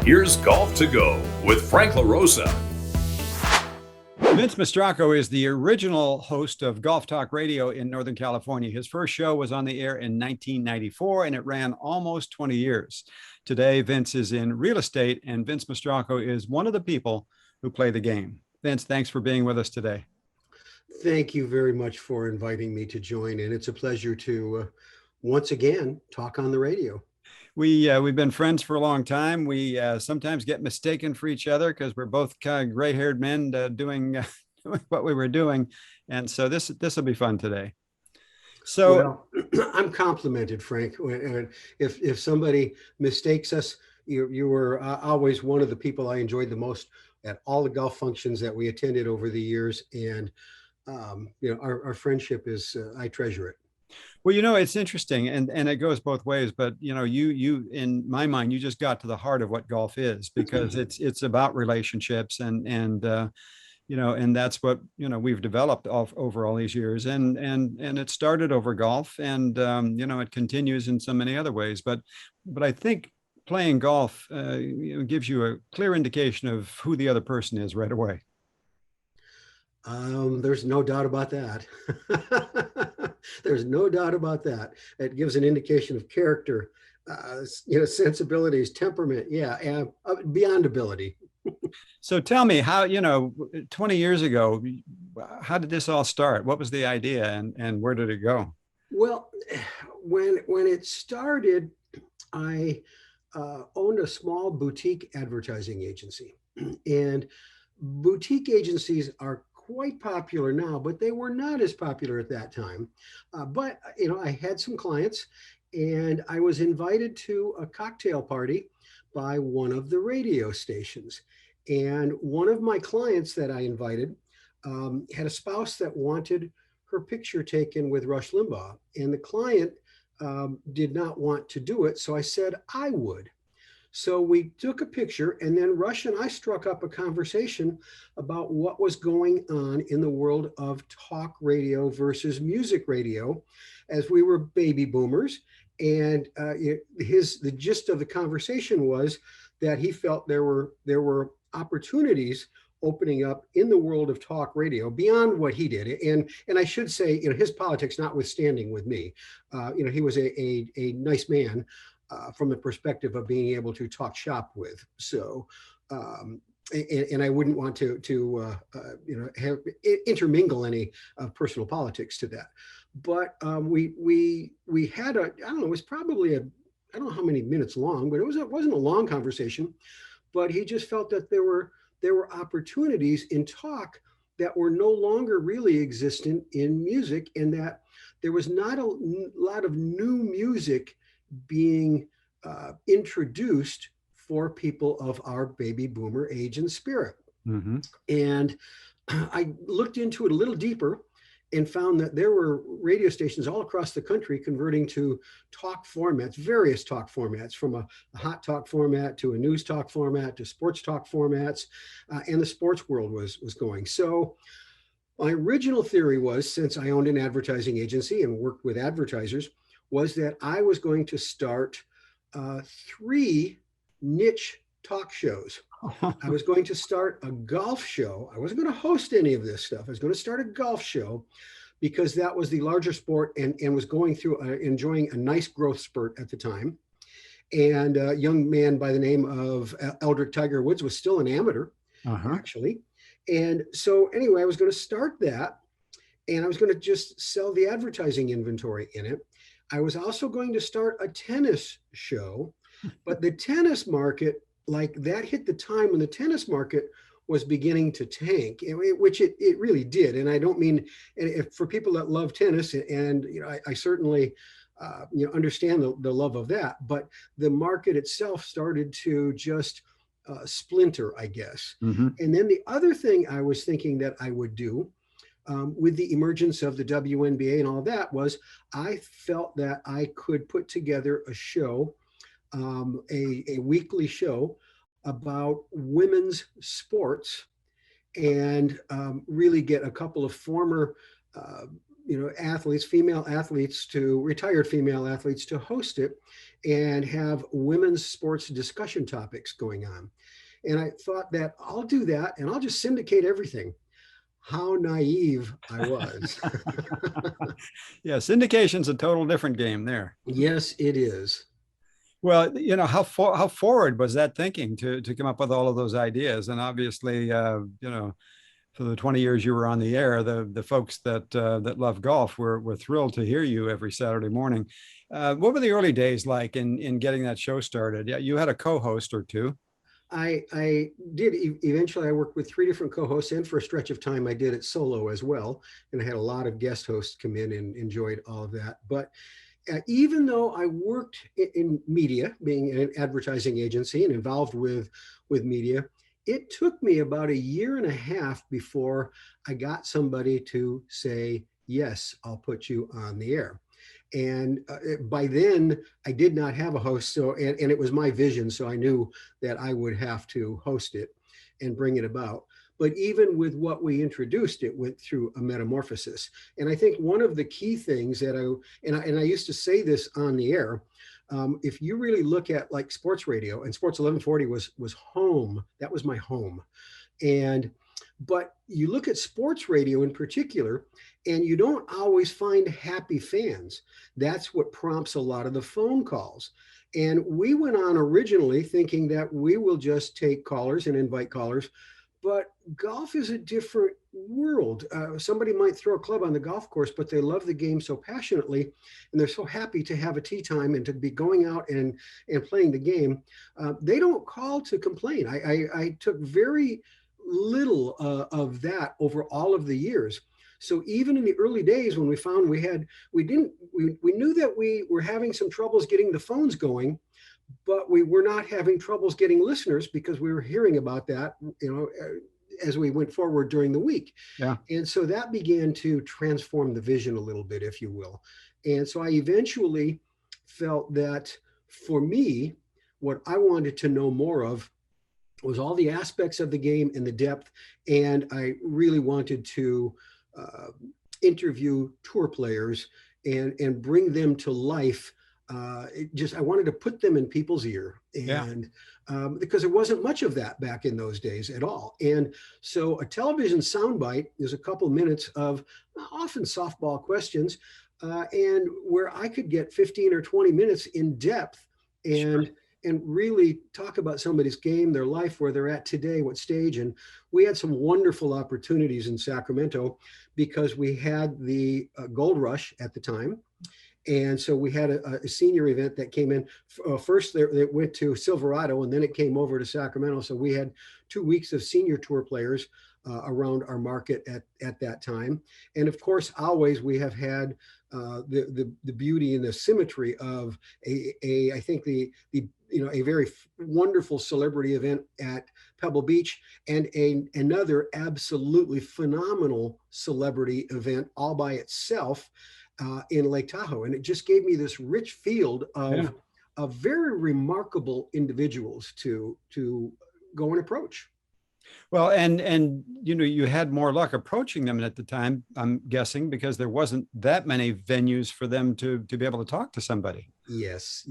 Here's Golf to Go with Frank LaRosa. Vince Mastracco is the original host of Golf Talk Radio in Northern California. His first show was on the air in 1994, and it ran almost 20 years. Today, Vince is in real estate, and Vince Mastracco is one of the people who play the game. Vince, thanks for being with us today. Thank you very much for inviting me to join, and it's a pleasure to once again talk on the radio. We've been friends for a long time. We sometimes get mistaken for each other because we're both kind of gray-haired men doing what we were doing, and so this will be fun today. So, well, I'm complimented, Frank. If somebody mistakes us, you were always one of the people I enjoyed the most at all the golf functions that we attended over the years, and our friendship is I treasure it. Well, it's interesting, and it goes both ways. But you in my mind, you just got to the heart of what golf is, because it's about relationships, and that's what we've developed over all these years, and it started over golf, and it continues in so many other ways. But I think playing golf gives you a clear indication of who the other person is right away. There's no doubt about that. There's no doubt about that. It gives an indication of character, sensibilities, temperament, beyond ability. So tell me how, 20 years ago, how did this all start? What was the idea, and where did it go? Well, when it started, I owned a small boutique advertising agency, and boutique agencies are quite popular now, but they were not as popular at that time. But I had some clients, and I was invited to a cocktail party by one of the radio stations. And one of my clients that I invited had a spouse that wanted her picture taken with Rush Limbaugh, and the client did not want to do it, so I said I would. So we took a picture, and then Rush and I struck up a conversation about what was going on in the world of talk radio versus music radio, as we were baby boomers. And the gist of the conversation was that he felt there were opportunities opening up in the world of talk radio beyond what he did. And I should say, his politics notwithstanding with me, he was a nice man. From the perspective of being able to talk shop with. So, and I wouldn't want to have intermingle any personal politics to that. But we had I don't know, it was probably I don't know how many minutes long, but it wasn't a long conversation. But he just felt that there were opportunities in talk that were no longer really existent in music, and that there was not a lot of new music being introduced for people of our baby boomer age and spirit. Mm-hmm. And I looked into it a little deeper and found that there were radio stations all across the country converting to talk formats, various talk formats, from a hot talk format to a news talk format to sports talk formats, and the sports world was going. So my original theory was, since I owned an advertising agency and worked with advertisers, was that I was going to start 3 niche talk shows. I was going to start a golf show. I wasn't going to host any of this stuff. I was going to start a golf show because that was the larger sport and was going through enjoying a nice growth spurt at the time. And a young man by the name of Eldrick Tiger Woods was still an amateur, actually. And so anyway, I was going to start that, and I was going to just sell the advertising inventory in it. I was also going to start a tennis show, but the tennis market, that hit the time when the tennis market was beginning to tank, which it really did. And I don't mean, for people that love tennis, and I certainly understand the love of that, but the market itself started to just splinter, I guess. Mm-hmm. And then the other thing I was thinking that I would do, with the emergence of the WNBA and all that, was I felt that I could put together a show, a weekly show about women's sports, and really get a couple of former athletes, female athletes, to retired female athletes to host it and have women's sports discussion topics going on. And I thought that I'll do that and I'll just syndicate everything. How naive I was. Yeah, syndication's a total different game there. Yes, it is. Well, how forward was that thinking to come up with all of those ideas? And obviously, for the 20 years you were on the air, the folks that love golf were thrilled to hear you every Saturday morning. What were the early days like in getting that show started? Yeah, you had a co-host or two. I did eventually. I worked with 3 different co-hosts, and for a stretch of time, I did it solo as well. And I had a lot of guest hosts come in and enjoyed all of that. But even though I worked in media, being an advertising agency and involved with media, it took me about 1.5 years before I got somebody to say, yes, I'll put you on the air. And by then I did not have a host. So, and it was my vision. So I knew that I would have to host it and bring it about. But even with what we introduced, it went through a metamorphosis. And I think one of the key things that I used to say this on the air, if you really look at like sports radio, and Sports 1140 was home, that was my home. But you look at sports radio in particular, and you don't always find happy fans. That's what prompts a lot of the phone calls. And we went on originally thinking that we will just take callers and invite callers, but golf is a different world. Somebody might throw a club on the golf course, but they love the game so passionately, and they're so happy to have a tee time and to be going out and playing the game. They don't call to complain. I took very little of that over all of the years. So even in the early days when we found we knew that we were having some troubles getting the phones going, but we were not having troubles getting listeners because we were hearing about that, as we went forward during the week. Yeah. And so that began to transform the vision a little bit, if you will. And so I eventually felt that for me, what I wanted to know more of was all the aspects of the game and the depth. And I really wanted to interview tour players and bring them to life. I wanted to put them in people's ear, and because there wasn't much of that back in those days at all. And so a television soundbite is a couple minutes of often softball questions, and where I could get 15 or 20 minutes in depth and really talk about somebody's game, their life, where they're at today, what stage. And we had some wonderful opportunities in Sacramento because we had the gold rush at the time. And so we had a senior event that came in. First, it went to Silverado, and then it came over to Sacramento. So we had 2 weeks of senior tour players around our market at that time. And of course, always we have had the beauty and the symmetry of I think a very wonderful celebrity event at Pebble Beach and another absolutely phenomenal celebrity event all by itself in Lake Tahoe. And it just gave me this rich field of very remarkable individuals to go and approach. Well, and you had more luck approaching them at the time, I'm guessing, because there wasn't that many venues for them to be able to talk to somebody. Yes.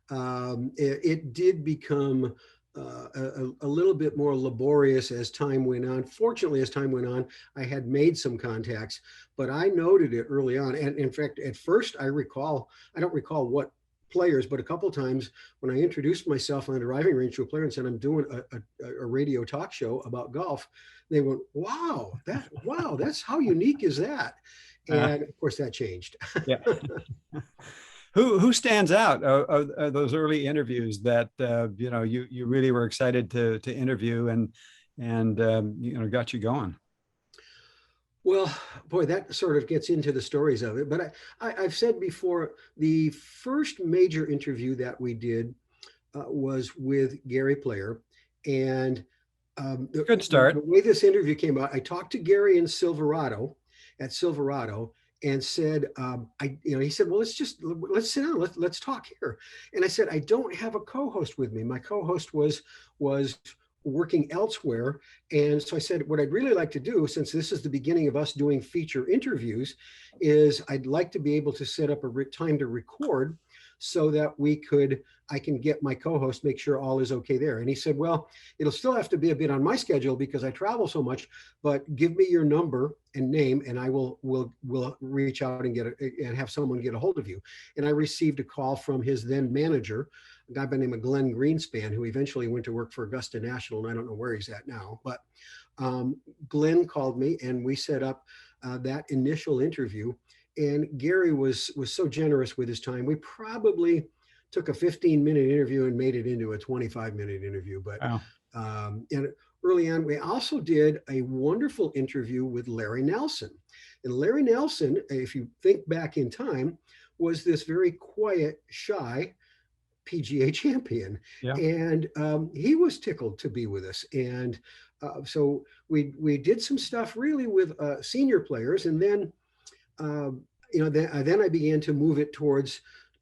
It did become a little bit more laborious as time went on. Fortunately, as time went on, I had made some contacts, but I noted it early on. And in fact, at first I don't recall what players, but a couple of times when I introduced myself on the driving range to a player and said, I'm doing a radio talk show about golf, they went, wow, that's how unique is that? And of course that changed. Yeah. Who stands out of those early interviews that you really were excited to interview and got you going? Well, boy, that sort of gets into the stories of it. But I've said before, the first major interview that we did was with Gary Player, and good start. The way this interview came out, I talked to Gary at Silverado, and said, he said, well, let's sit down, let's talk here. And I said, I don't have a co-host with me. My co-host was working elsewhere. And so I said, what I'd really like to do, since this is the beginning of us doing feature interviews, is I'd like to be able to set up a time to record so that I can get my co-host, make sure all is okay there. And he said, well, it'll still have to be a bit on my schedule because I travel so much, but give me your number and name, and I will reach out and have someone get a hold of you. And I received a call from his then manager, a guy by the name of Glenn Greenspan, who eventually went to work for Augusta National, and I don't know where he's at now. But Glenn called me, and we set up that initial interview. And Gary was so generous with his time. We probably took a 15-minute interview and made it into a 25-minute interview. But Wow. And early on, we also did a wonderful interview with Larry Nelson. And Larry Nelson, if you think back in time, was this very quiet, shy PGA champion. Yeah. And he was tickled to be with us. And so we did some stuff really with senior players. And then, then I began to move it towards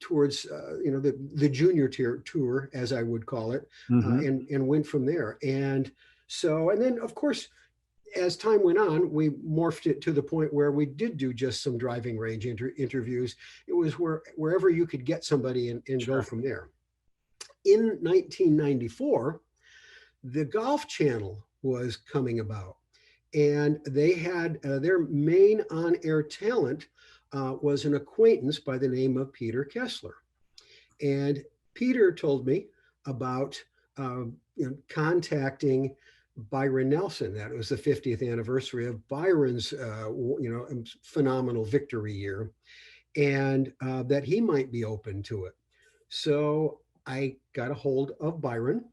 the junior tier tour, as I would call it, and went from there. And then of course, as time went on, we morphed it to the point where we did do just some driving range interviews. It was wherever you could get somebody and Sure. go from there. In 1994, the Golf Channel was coming about, and they had their main on-air talent was an acquaintance by the name of Peter Kessler. And Peter told me about contacting Byron Nelson. That was the 50th anniversary of Byron's phenomenal victory year, and that he might be open to it. So I got a hold of Byron,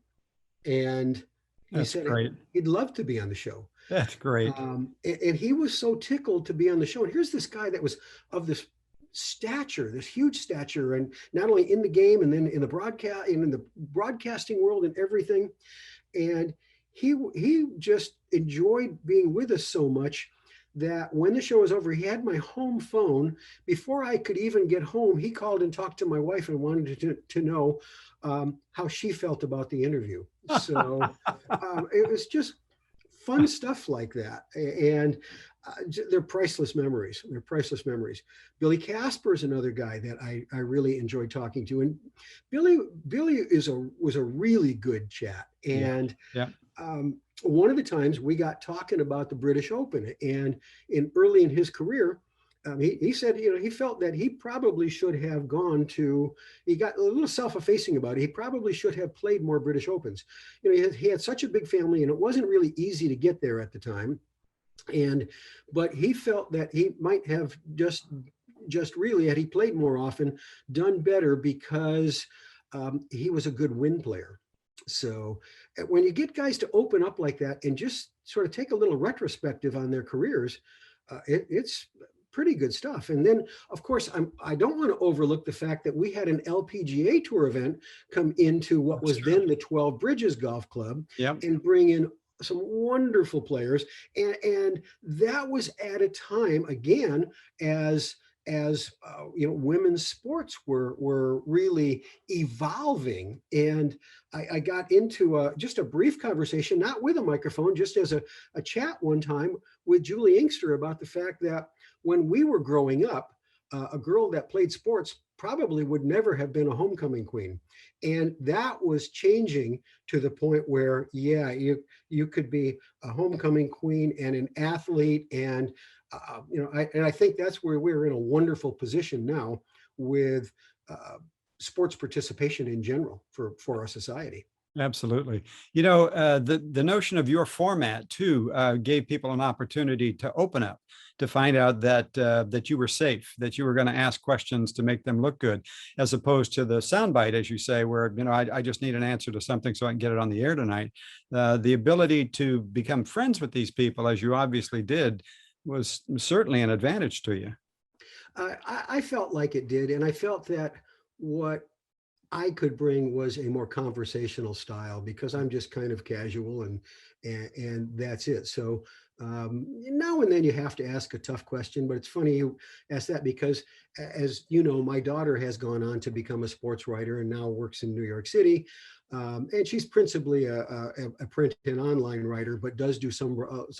and he said he'd love to be on the show. That's great. And he was so tickled to be on the show. And here's this guy that was of this stature, this huge stature, and not only in the game and then in the broadcast and in the broadcasting world and everything. And he just enjoyed being with us so much that when the show was over, he had my home phone. Before I could even get home, he called and talked to my wife and wanted to know how she felt about the interview. So it was just fun stuff like that. And they're priceless memories. They're priceless memories. Billy Casper is another guy that I really enjoyed talking to. And Billy was a really good chat. And one of the times we got talking about the British Open, and early in his career, he said, he felt that he probably should have he got a little self-effacing about it. He probably should have played more British Opens. He had such a big family, and it wasn't really easy to get there at the time. But he felt that he might have just really, had he played more often, done better because he was a good win player. So when you get guys to open up like that and just sort of take a little retrospective on their careers, it's pretty good stuff. And then, of course, I don't want to overlook the fact that we had an LPGA Tour event come into what was then the 12 Bridges Golf Club and bring in some wonderful players. And that was at a time, again, as women's sports were really evolving. And I got into just a brief conversation, not with a microphone, just as a chat one time with Julie Inkster about the fact that when we were growing up, a girl that played sports probably would never have been a homecoming queen. And that was changing to the point where, you could be a homecoming queen and an athlete. And, I think that's where we're in a wonderful position now with sports participation in general for our society. Absolutely. The notion of your format too gave people an opportunity to open up, to find out that you were safe, that you were going to ask questions to make them look good, as opposed to the soundbite, as you say, where I just need an answer to something so I can get it on the air tonight. The ability to become friends with these people, as you obviously did, was certainly an advantage to you. I felt like it did, and I felt that what I could bring was a more conversational style, because I'm just kind of casual and that's it. So Now and then you have to ask a tough question, but it's funny you ask that because, as you know, my daughter has gone on to become a sports writer and now works in New York City. And she's principally a print and online writer, but does do some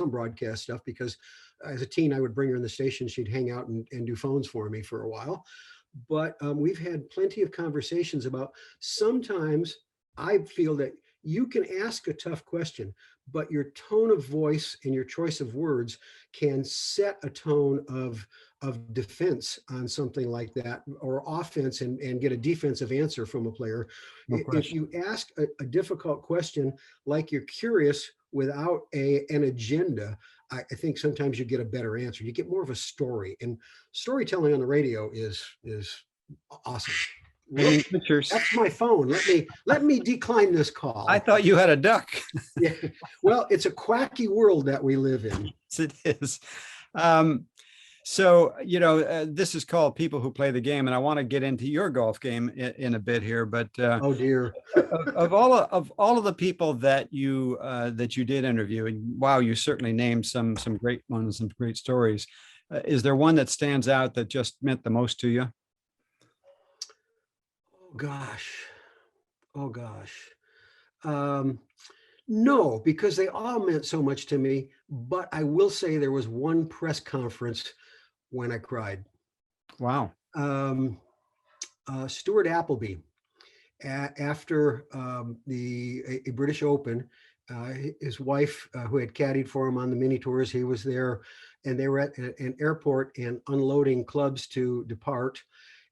broadcast stuff because as a teen, I would bring her in the station. She'd hang out and do phones for me for a while. But we've had plenty of conversations about sometimes I feel that you can ask a tough question, but your tone of voice and your choice of words can set a tone of defense on something like that, or offense and get a defensive answer from a player. No If question. you ask a difficult question, like you're curious without an agenda, I think sometimes you get a better answer. You get more of a story, and storytelling on the radio is awesome. Painting pictures. That's my phone. Let me decline this call. I thought you had a duck. Yeah. Well, it's a quacky world that we live in. Yes, it is. So, this is called People Who Play the Game, and I want to get into your golf game in a bit here. But Oh dear. of all of the people that you did interview, and wow, you certainly named some great ones and great stories. Is there one that stands out that just meant the most to you? Oh gosh. Oh gosh. Um, no, because they all meant so much to me. But I will say there was one press conference when I cried. Wow. Stuart Appleby, after a British Open, his wife, who had caddied for him on the mini tours, he was there, and they were at an airport and unloading clubs to depart.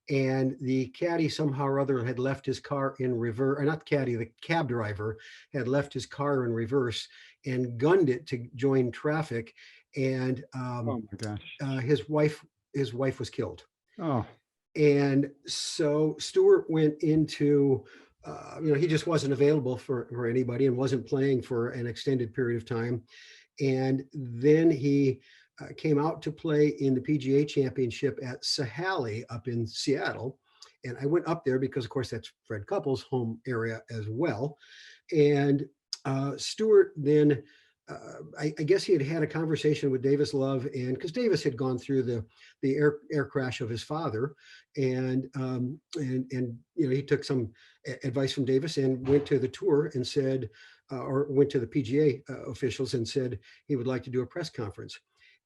And the caddy somehow or other had left his car in reverse, or not the caddy, the cab driver had left his car in reverse and gunned it to join traffic. And Oh my gosh. his wife was killed. Oh, And so Stewart went into, he just wasn't available for anybody and wasn't playing for an extended period of time. And then he came out to play in the PGA Championship at Sahalee up in Seattle. And I went up there because, of course, that's Fred Couples' home area as well. And Stewart then, I guess he had had a conversation with Davis Love, and because Davis had gone through the air crash of his father, and he took some advice from Davis and went to the tour and said, or went to the PGA officials and said he would like to do a press conference.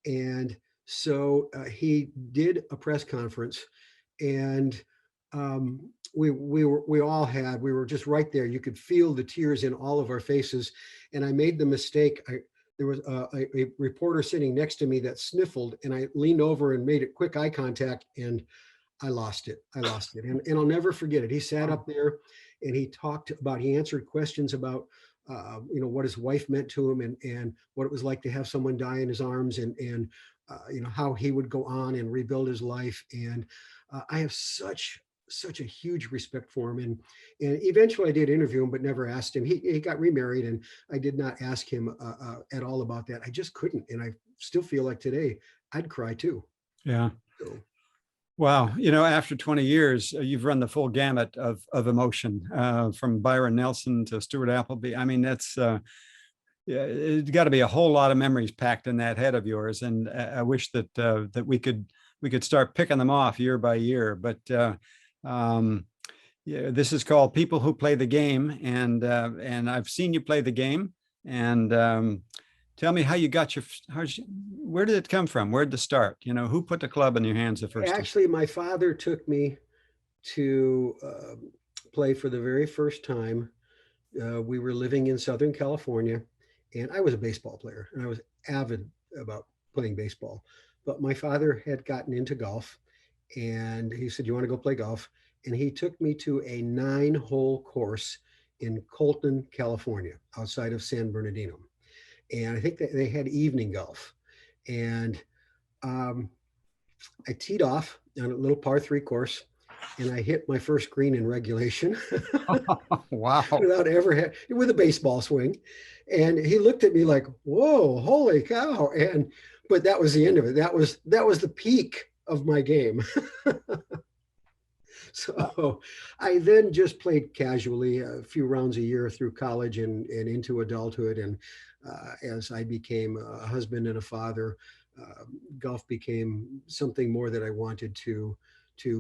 And so he did a press conference, and we were just right there. You could feel the tears in all of our faces. And I made the mistake. There was a reporter sitting next to me that sniffled, and I leaned over and made a quick eye contact, and I lost it. And I'll never forget it. He sat up there and he answered questions about what his wife meant to him, and what it was like to have someone die in his arms, and how he would go on and rebuild his life. And I have such a huge respect for him. And eventually I did interview him, but never asked him. He got remarried, and I did not ask him at all about that. I just couldn't. And I still feel like today I'd cry too. yeah. So, Wow. After 20 years, you've run the full gamut of emotion, from Byron Nelson to Stuart Appleby. I mean, that's, yeah, it's got to be a whole lot of memories packed in that head of yours. And I wish that we could start picking them off year by year. But yeah, this is called People Who Play the Game, and I've seen you play the game. And tell me how you got where did it come from? Where did it start? Who put the club in your hands the first time? actually, my father took me to play for the very first time. We were living in Southern California, and I was a baseball player, and I was avid about playing baseball. But my father had gotten into golf, and he said, "You want to go play golf?" And he took me to a 9-hole course in Colton, California, outside of San Bernardino. And I think that they had evening golf. And I teed off on a little par 3 course, and I hit my first green in regulation. Wow. Without ever with a baseball swing. And he looked at me like, "Whoa, holy cow." But that was the end of it. That was the peak of my game. So I then just played casually a few rounds a year through college and into adulthood. And as I became a husband and a father, golf became something more that I wanted to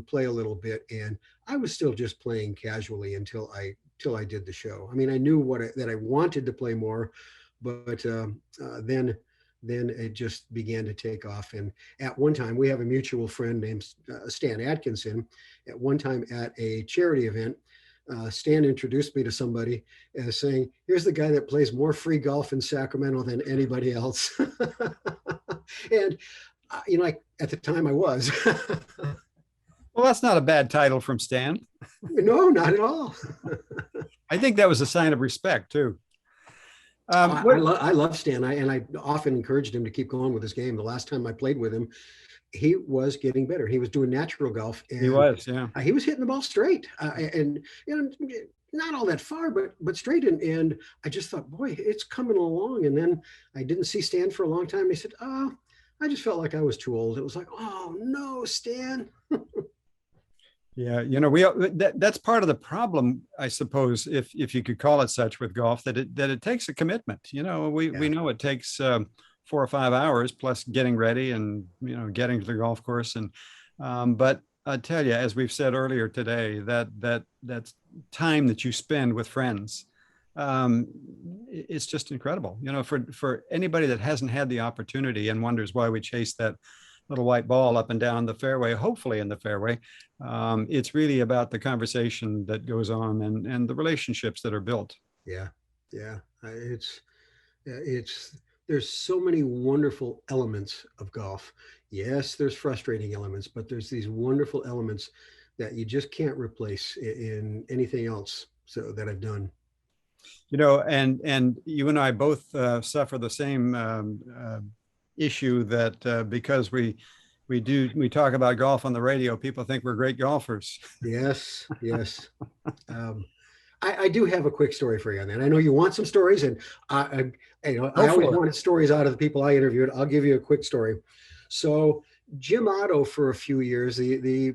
play a little bit. And I was still just playing casually until I did the show. I mean, I knew that I wanted to play more, but then it just began to take off. And at one time, we have a mutual friend named Stan Atkinson. At one time at a charity event, Stan introduced me to somebody as saying, "Here's the guy that plays more free golf in Sacramento than anybody else." And at the time I was. Well, that's not a bad title from Stan. No, not at all. I think that was a sign of respect too. I love Stan, and I often encouraged him to keep going with his game. The last time I played with him, he was getting better. He was doing natural golf, and he was, yeah. He was hitting the ball straight, and not all that far, but straight. And I just thought, boy, it's coming along. And then I didn't see Stan for a long time. He said, "Oh, I just felt like I was too old." It was like, "Oh no, Stan." Yeah, that's part of the problem, I suppose, if you could call it such with golf, that it takes a commitment. We know it takes 4 or 5 hours plus getting ready and getting to the golf course. And but I tell you, as we've said earlier today, that's time that you spend with friends. It's just incredible. For anybody that hasn't had the opportunity and wonders why we chase that little white ball up and down the fairway, hopefully in the fairway. It's really about the conversation that goes on and the relationships that are built. Yeah. There's so many wonderful elements of golf. Yes, there's frustrating elements, but there's these wonderful elements that you just can't replace in anything else that I've done. And you and I both suffer the same issue that because we talk about golf on the radio, people think we're great golfers. Yes. I do have a quick story for you on that. I know you want some stories, and I always wanted stories out of the people I interviewed. I'll give you a quick story. So Jim Otto, for a few years, the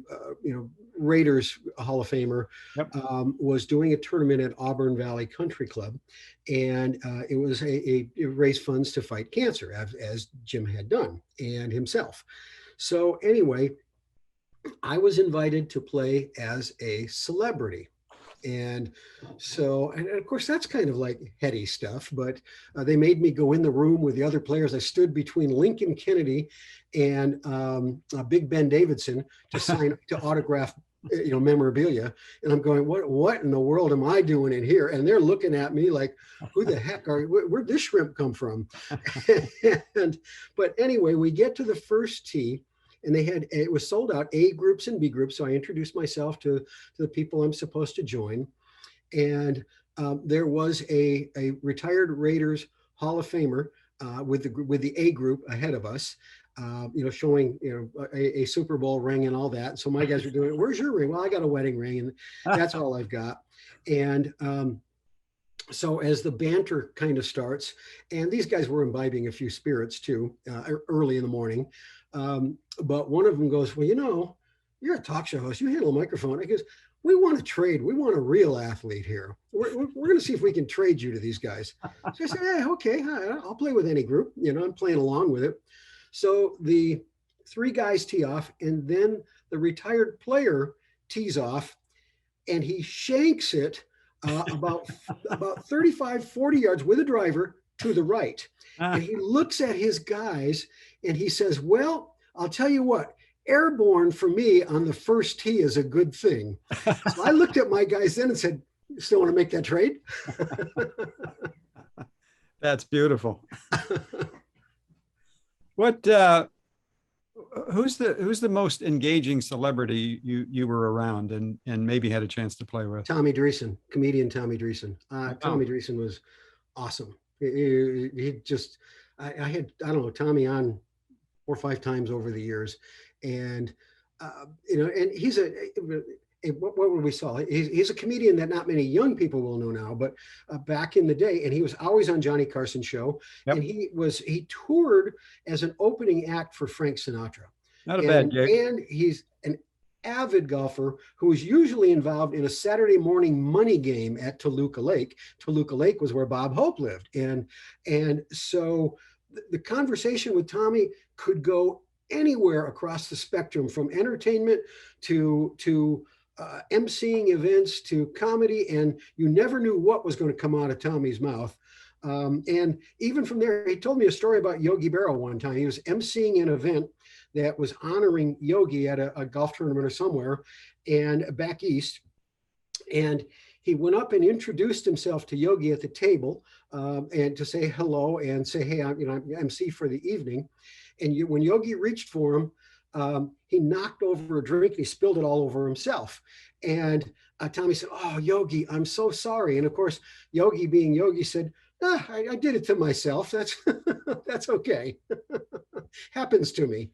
Raiders Hall of Famer, yep. Was doing a tournament at Auburn Valley Country Club, and it was it raised funds to fight cancer, as Jim had done and himself. So anyway, I was invited to play as a celebrity. And so, and of course, that's kind of like heady stuff, but they made me go in the room with the other players. I stood between Lincoln Kennedy and Big Ben Davidson to sign, to autograph, memorabilia. And I'm going, what in the world am I doing in here? And they're looking at me like, who the heck are you? Where'd this shrimp come from? But anyway, we get to the first tee. And it was sold out, A groups and B groups. So I introduced myself to the people I'm supposed to join. And there was a retired Raiders Hall of Famer with the A group ahead of us, showing, a Super Bowl ring and all that. So my guys were doing, "Where's your ring?" "Well, I got a wedding ring, and that's all I've got." And so as the banter kind of starts, and these guys were imbibing a few spirits too, early in the morning. But one of them goes, "Well, you're a talk show host. You handle a microphone." I goes, "We want to trade. We want a real athlete here. We're going to see if we can trade you to these guys." So I said, "Hey, okay, I'll play with any group. I'm playing along with it." So the 3 guys tee off, and then the retired player tees off, and he shanks it about 35, 40 yards with a driver to the right. And he looks at his guys and he says, "Well, I'll tell you what, airborne for me on the first tee is a good thing." So I looked at my guys then and said, "Still want to make that trade?" That's beautiful. What who's the most engaging celebrity you were around and maybe had a chance to play with? Tommy Dreesen, comedian Tommy Dreesen. Tommy Dreesen was awesome. He just, I had, I don't know, Tommy on 4 or 5 times over the years. And, and he's what would we saw? He's a comedian that not many young people will know now, but back in the day, and he was always on Johnny Carson's show. Yep. And he toured as an opening act for Frank Sinatra. Not a bad gig. And he's an avid golfer who was usually involved in a Saturday morning money game at Toluca Lake. Toluca Lake was where Bob Hope lived. And so the conversation with Tommy could go anywhere across the spectrum, from entertainment to emceeing events to comedy, and you never knew what was going to come out of Tommy's mouth. And even from there, he told me a story about Yogi Berra one time. He was emceeing an event that was honoring Yogi at a golf tournament or somewhere, and back east. And he went up and introduced himself to Yogi at the table, and to say hello and say, "Hey, I'm MC for the evening." And when Yogi reached for him, he knocked over a drink and he spilled it all over himself. And Tommy said, "Oh, Yogi, I'm so sorry." And of course, Yogi, being Yogi, said, I did it to myself. That's that's okay. Happens to me."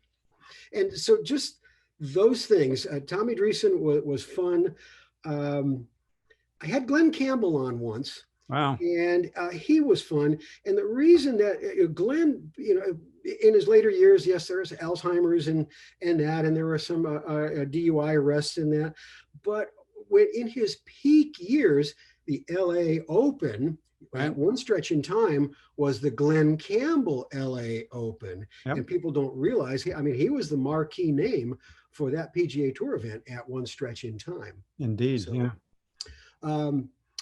And so just those things. Tommy Dreesen was fun. I had Glenn Campbell on once. Wow. And he was fun. And the reason that Glenn, in his later years, yes, there was Alzheimer's and that, and there were some DUI arrests in that. But when in his peak years, the LA Open, Right. at one stretch in time, was the Glenn Campbell LA Open. Yep. And people don't realize, he was the marquee name for that PGA Tour event at one stretch in time. Indeed. So, yeah.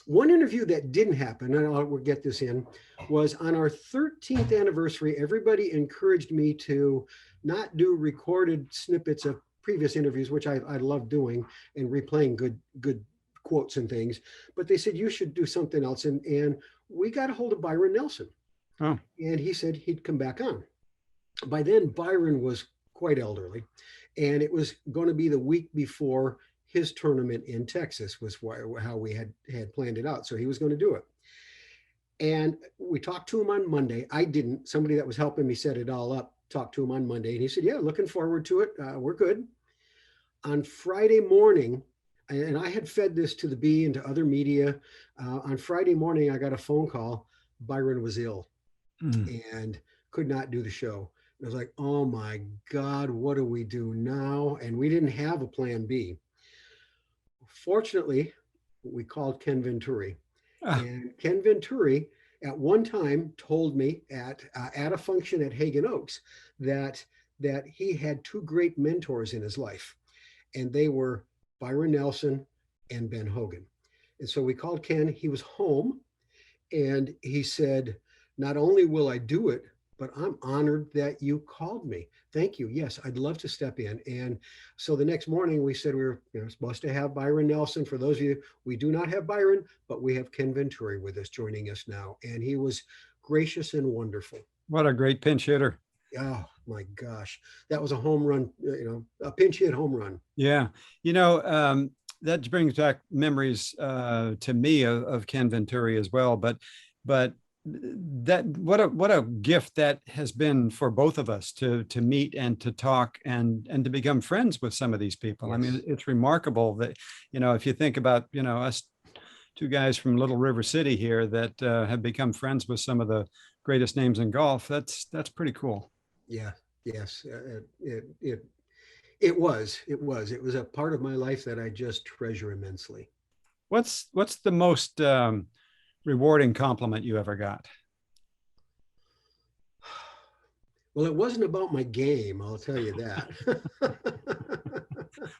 One interview that didn't happen, and we'll get this in, was on our 13th anniversary. Everybody encouraged me to not do recorded snippets of previous interviews, which I love doing, and replaying good quotes and things. But they said, you should do something else. And we got a hold of Byron Nelson. Oh. And he said he'd come back on. By then, Byron was quite elderly, and it was going to be the week before his tournament in Texas, was how we had planned it out. So he was going to do it. And we talked to him on Monday. I didn't. Somebody that was helping me set it all up talked to him on Monday. And he said, "Yeah, looking forward to it. We're good." On Friday morning, and I had fed this to the Bee and to other media. On Friday morning, I got a phone call. Byron was ill and could not do the show. I was like, "Oh my God, what do we do now?" And we didn't have a plan B. Fortunately, we called Ken Venturi. And Ken Venturi at one time told me at a function at Hagen Oaks that he had two great mentors in his life, and they were Byron Nelson and Ben Hogan. And so we called Ken. He was home, and he said, "Not only will I do it, but I'm honored that you called me. Thank you. Yes, I'd love to step in." And so the next morning we said we were supposed to have Byron Nelson. For those of you, we do not have Byron, but we have Ken Venturi with us, joining us now. And he was gracious and wonderful. What a great pinch hitter. Oh my gosh. That was a home run, a pinch hit home run. Yeah. That brings back memories to me of Ken Venturi as well. But that what a gift that has been for both of us to meet and to talk and to become friends with some of these people. Yes. I mean, it's remarkable that, if you think about, us two guys from Little River City here that have become friends with some of the greatest names in golf. That's pretty cool. Yeah. Yes. It was a part of my life that I just treasure immensely. What's the most rewarding compliment you ever got? Well, it wasn't about my game, I'll tell you that.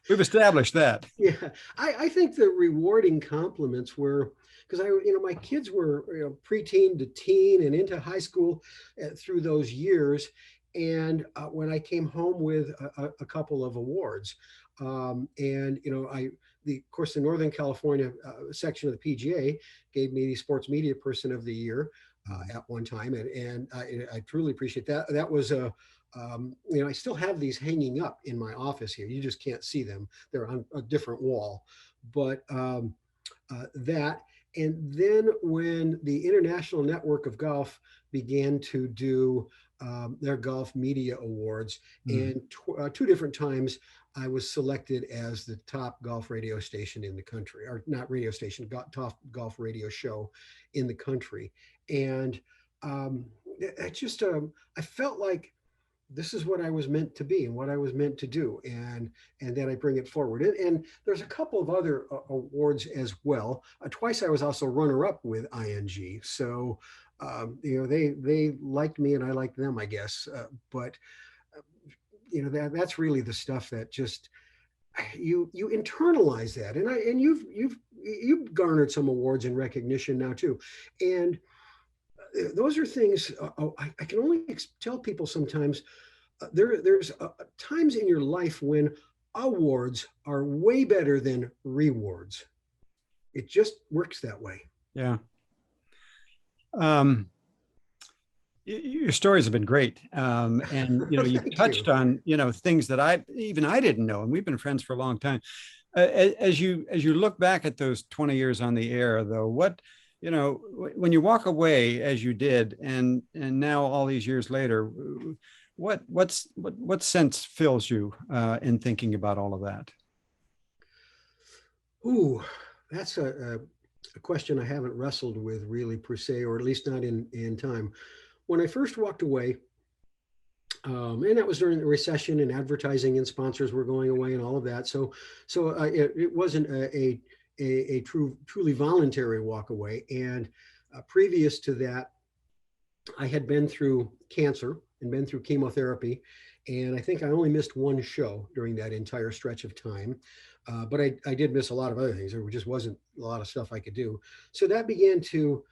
We've established that. Yeah, I think the rewarding compliments were, because my kids were preteen to teen and into high school through those years, and when I came home with a couple of awards, and of course, the Northern California section of the PGA gave me the Sports Media Person of the Year at one time, and I truly appreciate that. That was I still have these hanging up in my office here. You just can't see them; they're on a different wall. But that, and then when the International Network of Golf began to do their Golf Media Awards, and two different times I was selected as the top golf radio station in the country, or not radio station, top golf radio show in the country. And I felt like this is what I was meant to be and what I was meant to do, and then I bring it forward. And there's a couple of other awards as well. Twice I was also runner up with ING, so they liked me and I liked them, I guess. But that's really the stuff that just you internalize that, and you've garnered some awards and recognition now too, and those are things I can only tell people sometimes. There's times in your life when awards are way better than rewards. It just works that way. Yeah. Your stories have been great, and you've touched on things that I didn't know, and we've been friends for a long time. As you look back at those 20 years on the air, though, what when you walk away as you did, and now all these years later, what sense fills you in thinking about all of that? Ooh, that's a question I haven't wrestled with really per se, or at least not in time. When I first walked away, and that was during the recession, and advertising and sponsors were going away and all of that. So it wasn't a truly voluntary walk away. And previous to that, I had been through cancer and been through chemotherapy. And I think I only missed one show during that entire stretch of time. But I did miss a lot of other things. There just wasn't a lot of stuff I could do. So that began to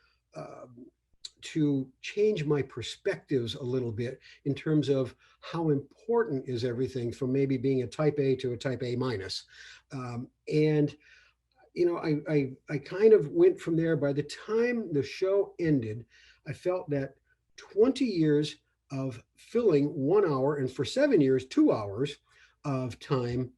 change my perspectives a little bit in terms of how important is everything from maybe being a type A to a type A minus. And I kind of went from there. By the time the show ended, I felt that 20 years of filling 1 hour, and for 7 years, 2 hours of time,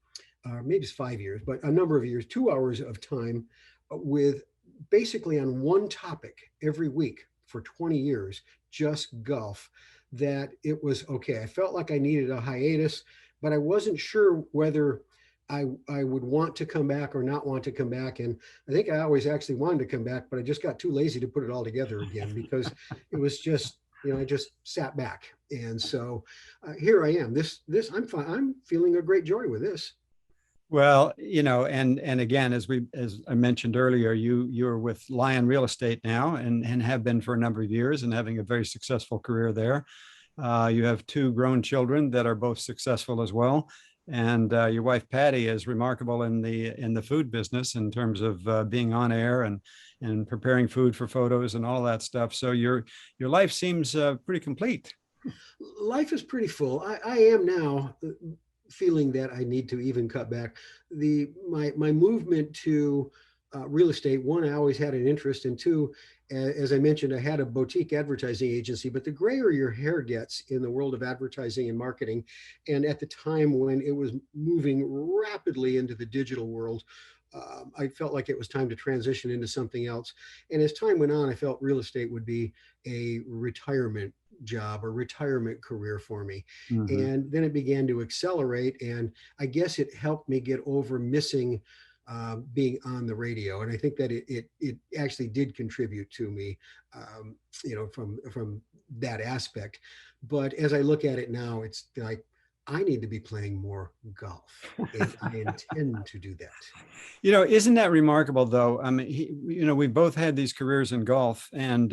maybe it's 5 years, but a number of years, 2 hours of time with basically on one topic every week for 20 years, just golf, that it was okay. I felt like I needed a hiatus, but I wasn't sure whether I would want to come back or not want to come back. And I think I always actually wanted to come back, but I just got too lazy to put it all together again because it was just, I just sat back. And so here I am. This I'm fine. I'm feeling a great joy with this. Well, and again, as I mentioned earlier, you're with Lion Real Estate now, and have been for a number of years, and having a very successful career there. You have 2 grown children that are both successful as well, and your wife Patty is remarkable in the food business in terms of being on air and preparing food for photos and all that stuff. So your life seems pretty complete. Life is pretty full. I am now feeling that I need to even cut back. My movement to real estate, one, I always had an interest in. Two, as I mentioned, I had a boutique advertising agency, but the grayer your hair gets in the world of advertising and marketing, and at the time when it was moving rapidly into the digital world, I felt like it was time to transition into something else. And as time went on, I felt real estate would be a retirement job or retirement career for me. Mm-hmm. And then it began to accelerate, and I guess it helped me get over missing being on the radio. And I think that it actually did contribute to me, from that aspect. But as I look at it now, it's like, I need to be playing more golf, and I intend to do that. Isn't that remarkable though? I mean, we both had these careers in golf, and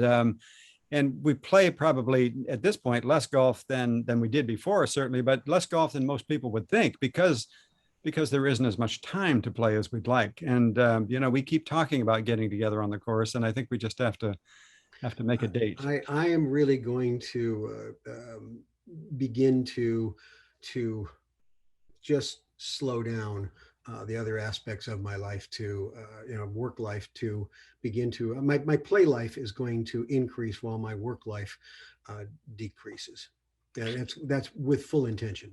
we play probably at this point less golf than we did before, certainly, but less golf than most people would think, because there isn't as much time to play as we'd like. And we keep talking about getting together on the course, and I think we just have to make a date. I am really going to begin to just slow down the other aspects of my life to, work life, to begin to, my play life is going to increase while my work life decreases. That's with full intention.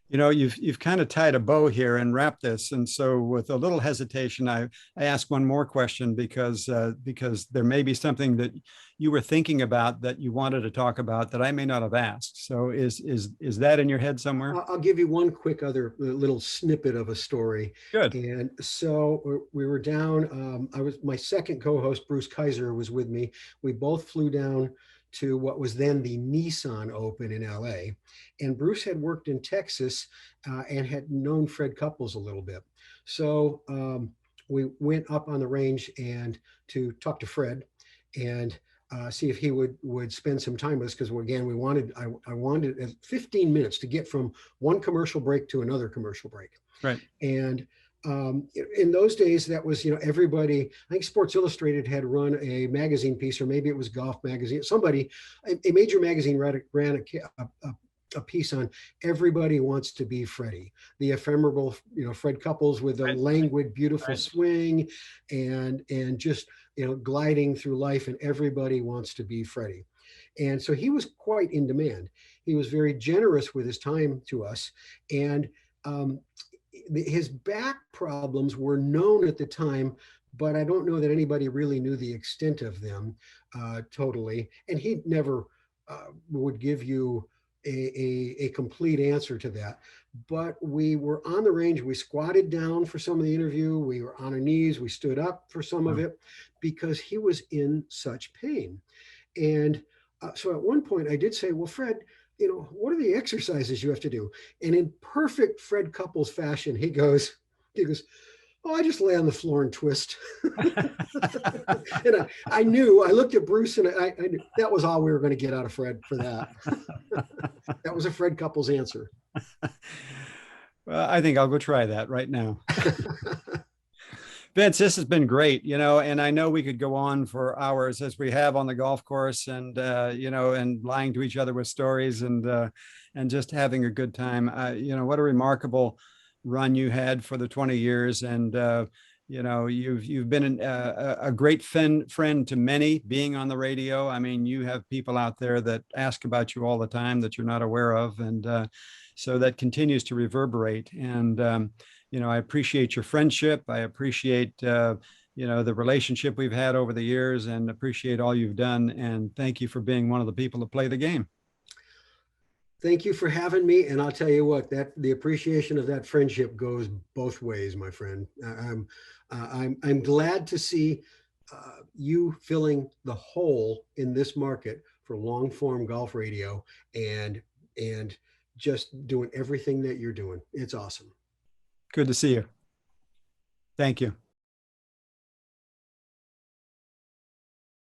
You've kind of tied a bow here and wrapped this. And so with a little hesitation, I ask one more question because there may be something that you were thinking about that you wanted to talk about that I may not have asked. So is that in your head somewhere? I'll give you one quick other little snippet of a story. Good. And so we were down, my second co-host, Bruce Kaiser, was with me. We both flew down to what was then the Nissan Open in LA. And Bruce had worked in Texas and had known Fred Couples a little bit. So we went up on the range and to talk to Fred and see if he would spend some time with us, because again, I wanted 15 minutes to get from one commercial break to another commercial break. Right. And in those days, that was, everybody, I think Sports Illustrated had run a magazine piece, or maybe it was Golf Magazine. Somebody, a major magazine ran a piece on everybody wants to be Freddie, the ephemeral, Fred Couples with a languid, beautiful swing and just, gliding through life, and everybody wants to be Freddie. And so he was quite in demand. He was very generous with his time to us. And his back problems were known at the time, but I don't know that anybody really knew the extent of them totally. And he never would give you a complete answer to that. But we were on the range. We squatted down for some of the interview. We were on our knees. We stood up for some of it because he was in such pain. And so at one point I did say, well, Fred, what are the exercises you have to do? And in perfect Fred Couples fashion, he goes, oh, I just lay on the floor and twist. And I knew, I looked at Bruce and I knew that was all we were going to get out of Fred for that. That was a Fred Couples answer. Well, I think I'll go try that right now. Vince, this has been great, and I know we could go on for hours as we have on the golf course, and, and lying to each other with stories and just having a good time. What a remarkable run you had for the 20 years. And, you've been a great friend to many, being on the radio. I mean, you have people out there that ask about you all the time that you're not aware of. And so that continues to reverberate. And, I appreciate your friendship. I appreciate, the relationship we've had over the years, and appreciate all you've done. And thank you for being one of the people that play the game. Thank you for having me. And I'll tell you what, that the appreciation of that friendship goes both ways, my friend. I'm glad to see you filling the hole in this market for long form golf radio and just doing everything that you're doing. It's awesome. Good to see you. Thank you.